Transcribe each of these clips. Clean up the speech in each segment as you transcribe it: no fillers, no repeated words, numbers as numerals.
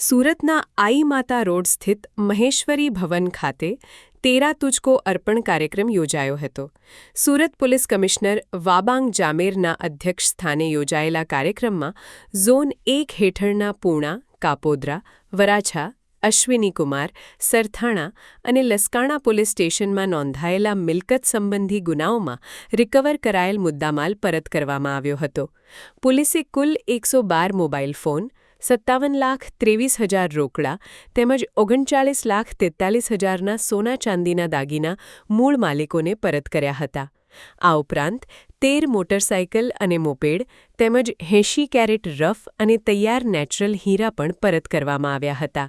સુરતના આઈ માતા રોડ સ્થિત મહેશ્વરી ભવન ખાતે તેરા તુજકો અર્પણ કાર્યક્રમ યોજાયો હતો. સુરત પોલીસ કમિશનર વાબાંગ જામેરના અધ્યક્ષ સ્થાને યોજાયેલા કાર્યક્રમમાં ઝોન 1 હેઠળના પૂણા, કાપોદ્રા, વરાછા, અશ્વિનીકુમાર, સરથાણા અને લસકાણા પોલીસ સ્ટેશનમાં નોંધાયેલા મિલકત સંબંધી ગુનાઓમાં રિકવર કરાયેલ મુદ્દામાલ પરત કરવામાં આવ્યો હતો. પોલીસે કુલ 112 મોબાઈલ ફોન, 57,23,000 રોકડા તેમજ 39,43,000ના સોના ચાંદીના દાગીના મૂળ માલિકોને પરત કર્યા હતા. આ ઉપરાંત 13 મોટરસાયકલ અને મોપેડ તેમજ 80 કેરેટ રફ અને તૈયાર નેચરલ હીરા પણ પરત કરવામાં આવ્યા હતા.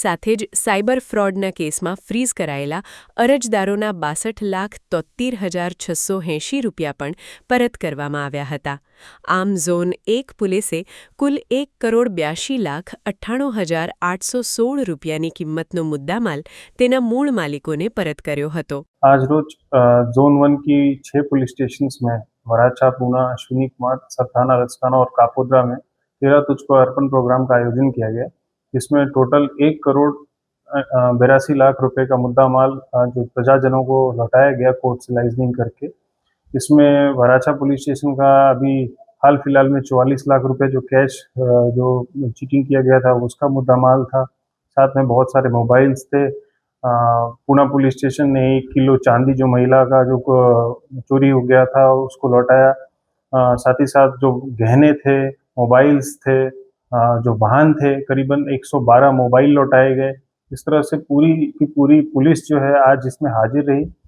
સાથે જ સાયબર ફ્રોડના કેસમાં ફ્રીઝ કરાયેલા અરજદારોના 62,73,680 રૂપિયા પણ પરત કરવામાં આવ્યા હતા. આમ ઝોન 1 પોલીસે કુલ 1,82,98,816 રૂપિયાની કિંમતનો મુદ્દામાલ તેના મૂળ માલિકોને પરત કર્યો હતો. आज रोज जोन 1 की 6 पुलिस स्टेशंस में वराछा, पूना, अश्विनी कुमार, सरथाना, लसकाना और कापोद्रा में तेरा तुझको अर्पण प्रोग्राम का आयोजन किया गया, जिसमें टोटल 1,82,00,000 रुपए का मुद्दा माल जो प्रजाजनों को लौटाया गया कोर्ट से लाइजनिंग करके. इसमें वराछा पुलिस स्टेशन का अभी हाल फिलहाल में 44 लाख रुपए जो कैश जो चीटिंग किया गया था उसका मुद्दा माल था. साथ में बहुत सारे मोबाइल्स थे. पूना पुलिस स्टेशन ने 1 किलो चांदी जो महिला का जो चोरी हो गया था उसको लौटाया. साथ ही साथ जो गहने थे, मोबाइल्स थे, जो वाहन थे, करीबन 112 मोबाइल लौटाए गए. इस तरह से पूरी की पूरी पुलिस जो है आज इसमें हाजिर रही.